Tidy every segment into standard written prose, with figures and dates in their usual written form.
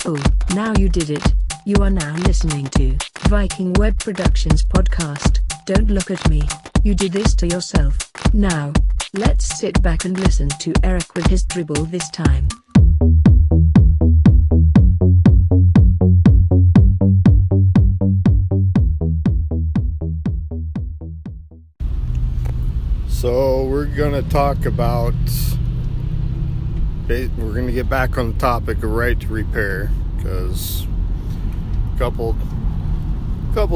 Cool, now you did it. You are now listening to Viking Web Productions podcast. Don't look at me, you did this to yourself. Now, let's sit back and listen to Eric with his dribble this time. So we're going to talk about, we're going to get back on the topic of right to repair, because a couple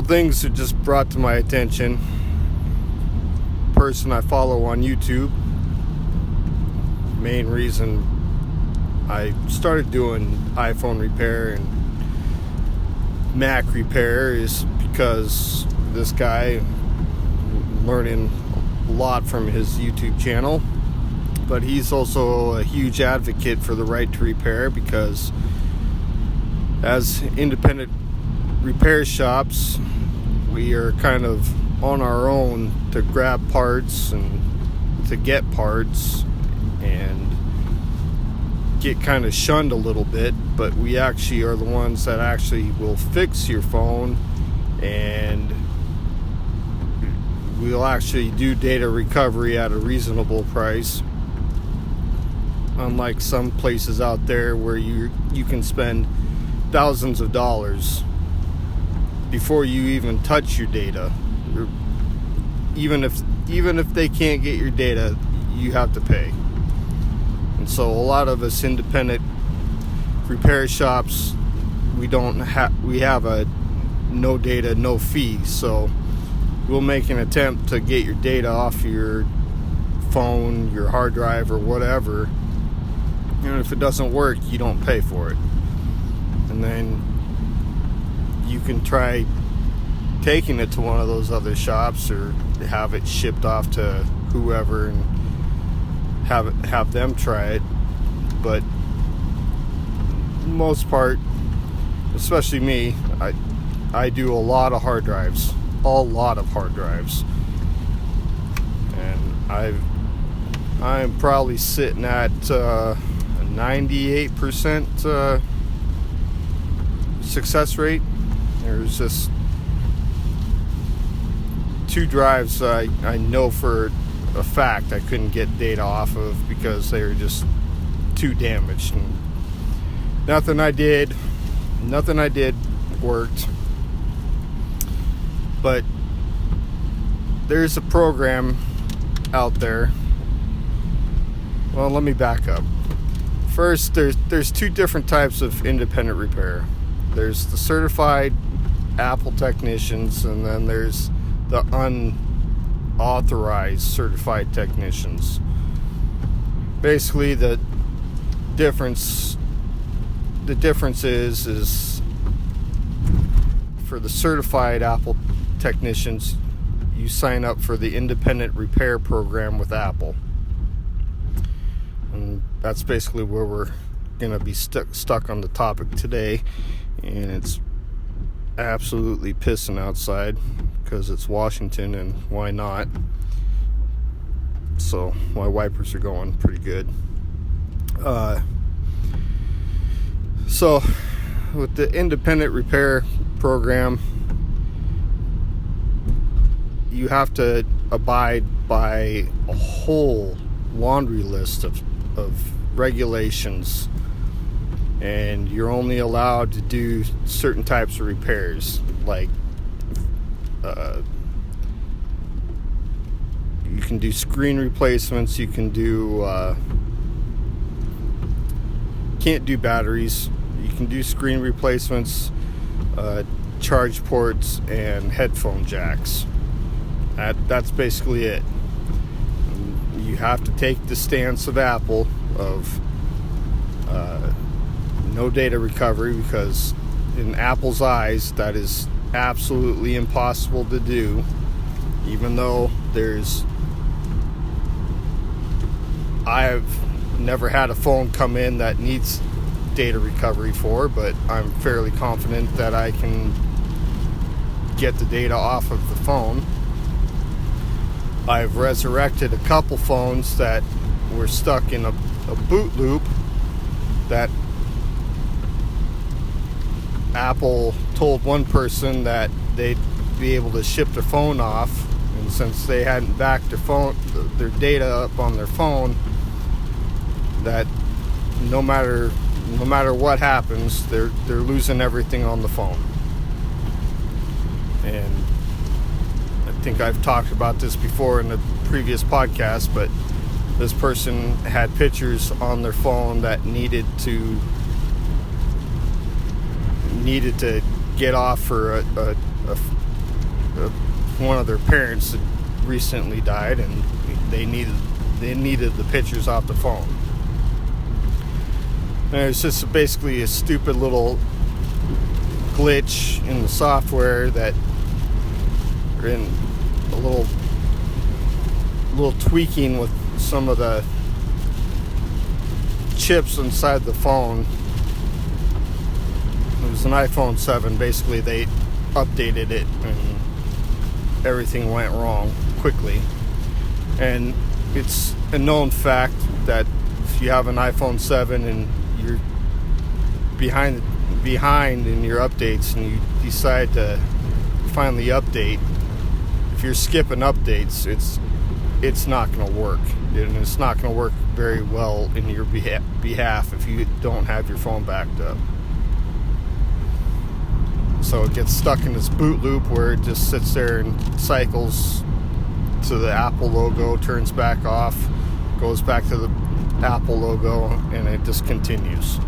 things that just brought to my attention. Person I follow on YouTube, main reason I started doing iPhone repair and Mac repair is because this guy, learning a lot from his YouTube channel, but he's also a huge advocate for the right to repair, because as independent repair shops, we are kind of on our own to grab parts and to get parts and get kind of shunned a little bit, but we actually are the ones that actually will fix your phone, and we'll actually do data recovery at a reasonable price, unlike some places out there where you can spend thousands of dollars before you even touch your data. Even if they can't get your data, you have to pay. And so a lot of us independent repair shops, we have a no data, no fee. So we'll make an attempt to get your data off your phone, your hard drive, or whatever. And if it doesn't work, you don't pay for it. And then you can try taking it to one of those other shops or have it shipped off to whoever and have them try it. But most part, especially me, I do a lot of hard drives. And I'm probably sitting at a 98% success rate. There's just 2 drives I know for a fact I couldn't get data off of because they were just too damaged, and nothing I did worked. But there's a program out there. Well, let me back up. First, there's 2 different types of independent repair. There's the certified Apple technicians, and then there's the unauthorized certified technicians. Basically, the difference is for the certified Apple technicians, you sign up for the independent repair program with Apple, and that's basically where we're gonna be stuck on the topic today. And it's absolutely pissing outside because it's Washington, and why not? So my wipers are going pretty good. So with the independent repair program, you have to abide by a whole laundry list of regulations, and you're only allowed to do certain types of repairs, like you can do screen replacements, you can do can't do batteries, you can do screen replacements, charge ports, and headphone jacks. That's basically it. You have to take the stance of Apple of no data recovery, because in Apple's eyes that is absolutely impossible to do, even though I've never had a phone come in that needs data recovery for, but I'm fairly confident that I can get the data off of the phone. I've resurrected a couple phones that were stuck in a boot loop that Apple told one person that they'd be able to ship their phone off, and since they hadn't backed their data up on their phone, that no matter what happens, they're losing everything on the phone. And I think I've talked about this before in the previous podcast, but this person had pictures on their phone that needed to get off for one of their parents that recently died, and they needed the pictures off the phone. And it's just basically a stupid little glitch in the software that, or in a little tweaking with some of the chips inside the phone. It was an iPhone 7. Basically, they updated it and everything went wrong quickly. And it's a known fact that if you have an iPhone 7 and you're behind in your updates and you decide to finally update, if you're skipping updates, it's not going to work, and it's not going to work very well in your behalf if you don't have your phone backed up. So it gets stuck in this boot loop where it just sits there and cycles to the Apple logo, turns back off, goes back to the Apple logo, and it just continues.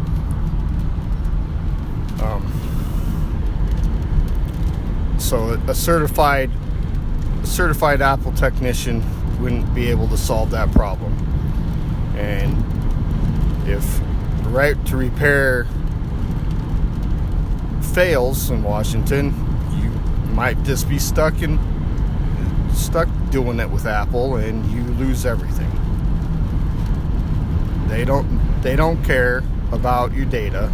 So a certified Apple technician wouldn't be able to solve that problem. And if the right to repair fails in Washington, you might just be stuck doing it with Apple, and you lose everything. They don't care about your data,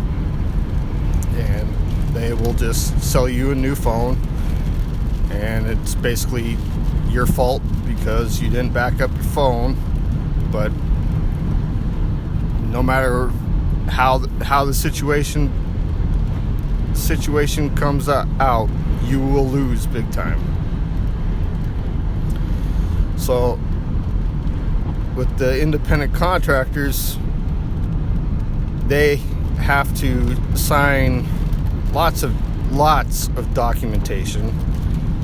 and they will just sell you a new phone, and it's basically your fault because you didn't back up your phone. But no matter how the situation comes out, you will lose big time. So with the independent contractors, they have to sign lots of documentation.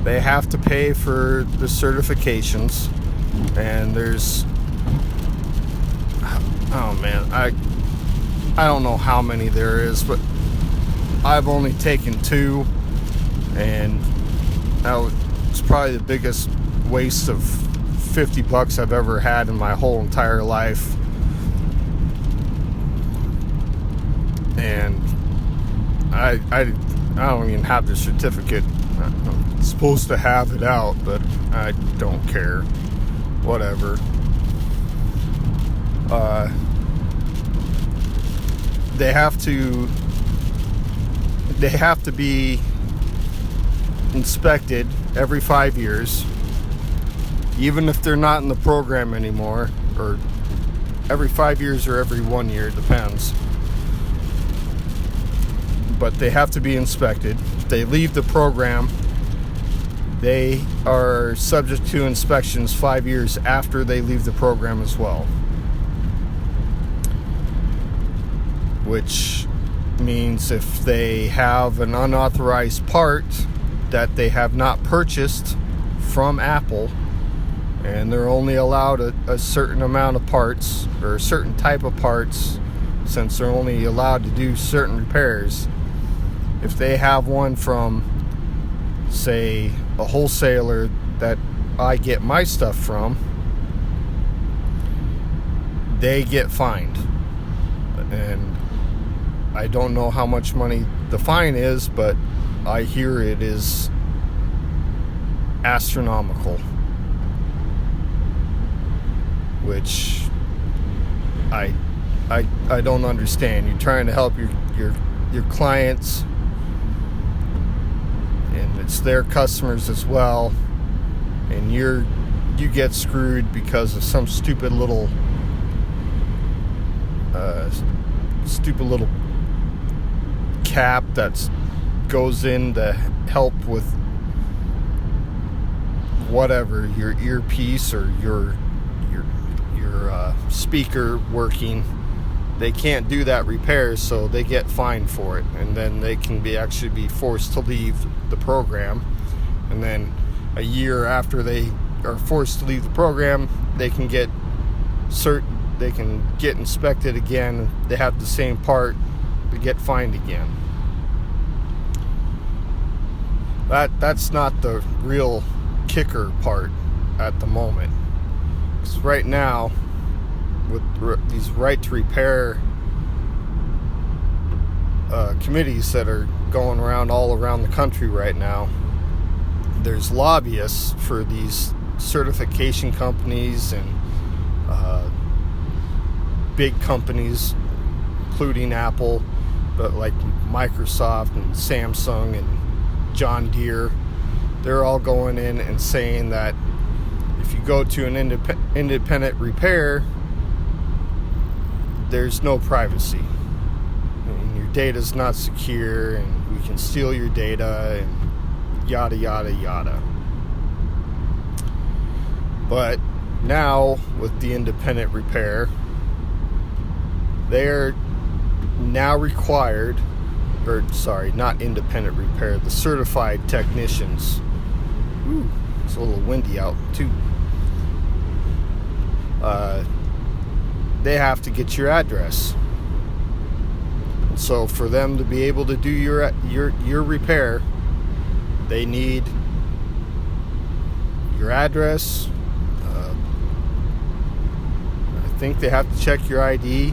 They have to pay for the certifications, and there's, oh man, I don't know how many there is, but I've only taken 2, and that was probably the biggest waste of $50 I've ever had in my whole entire life. And I don't even have the certificate. I'm supposed to have it out, but I don't care. Whatever. They have to be inspected every 5 years, even if they're not in the program anymore, or every 5 years or every 1 year, depends. But they have to be inspected. If they leave the program, they are subject to inspections 5 years after they leave the program as well. Which means if they have an unauthorized part that they have not purchased from Apple, and they're only allowed a certain amount of parts, or a certain type of parts, since they're only allowed to do certain repairs. If they have one from, say, a wholesaler that I get my stuff from, they get fined. And I don't know how much money the fine is, but I hear it is astronomical. Which I don't understand. You're trying to help your clients, and it's their customers as well, and you get screwed because of some stupid little cap that's goes in to help with whatever, your earpiece or your speaker working. They can't do that repair, so they get fined for it, and then they can actually be forced to leave the program. And then a year after they are forced to leave the program, they can get inspected again. They have the same part, they get fined again. That's not the real kicker part at the moment. Because right now, with these right to repair committees that are going around all around the country right now, there's lobbyists for these certification companies and big companies, including Apple, but like Microsoft and Samsung and John Deere. They're all going in and saying that if you go to an independent repair, there's no privacy. And your data's not secure, and we can steal your data, and yada, yada, yada. But now, with the independent repair, they're now required, not independent repair, the certified technicians. Ooh, it's a little windy out, too. They have to get your address. So for them to be able to do your repair, they need your address. I think they have to check your ID.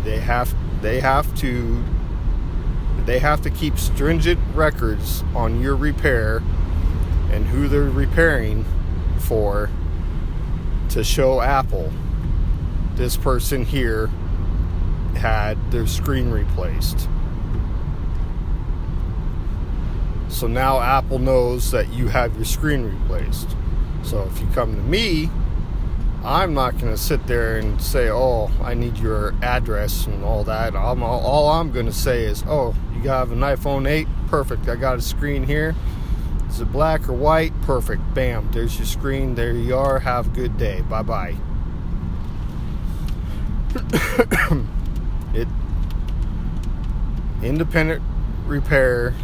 They have to keep stringent records on your repair and who they're repairing for, to show Apple this person here had their screen replaced. So now Apple knows that you have your screen replaced. So if you come to me, I'm not going to sit there and say, oh, I need your address and all that. All I'm going to say is, oh, you have an iPhone 8? Perfect. I got a screen here. Is it black or white? Perfect. Bam. There's your screen. There you are. Have a good day. Bye-bye. Independent repair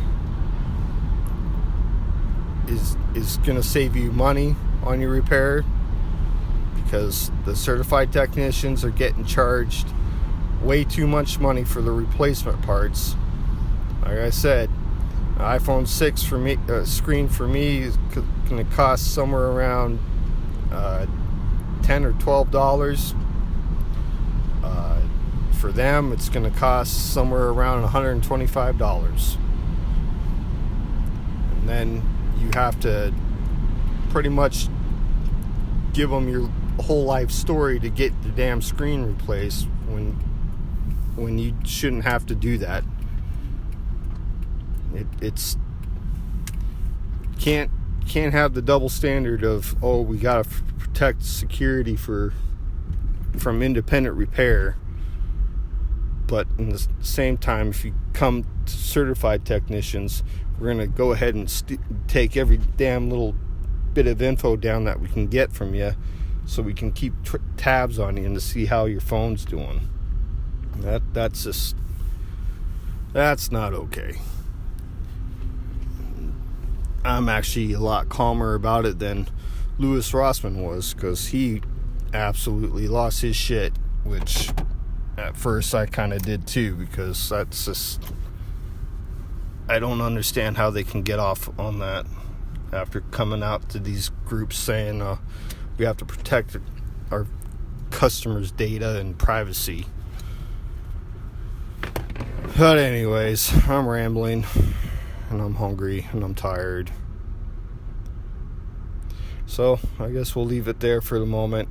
is going to save you money on your repair, because the certified technicians are getting charged way too much money for the replacement parts. Like I said, an iPhone 6 for me, screen for me is going to cost somewhere around $10 or $12. For them, it's going to cost somewhere around $125. And then you have to pretty much give them your whole life story to get the damn screen replaced, when you shouldn't have to do that. It's can't have the double standard of, oh, we gotta protect security from independent repair, but in the same time, if you come to certified technicians, we're gonna go ahead and take every damn little bit of info down that we can get from you, so we can keep tabs on you and to see how your phone's doing. That's not okay. I'm actually a lot calmer about it than Louis Rossmann was, because he absolutely lost his shit, which at first I kind of did too, because that's just, I don't understand how they can get off on that after coming out to these groups saying we have to protect our customers' data and privacy. But anyways, I'm rambling, and I'm hungry, and I'm tired. So I guess we'll leave it there for the moment.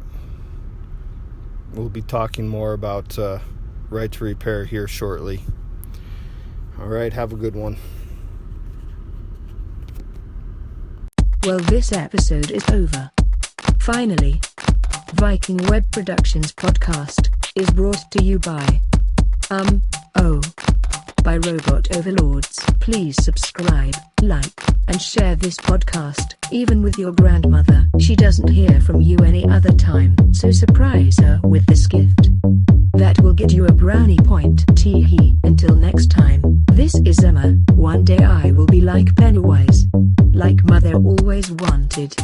We'll be talking more about right to repair here shortly. Alright, have a good one. Well, this episode is over. Finally, Viking Web Productions podcast is brought to you by by robot overlords. Please subscribe, like, and share this podcast, even with your grandmother. She doesn't hear from you any other time, so surprise her with this gift. That will get you a brownie point. Tee-hee. Until next time, this is Emma. One day I will be like Pennywise. Like Mother always wanted.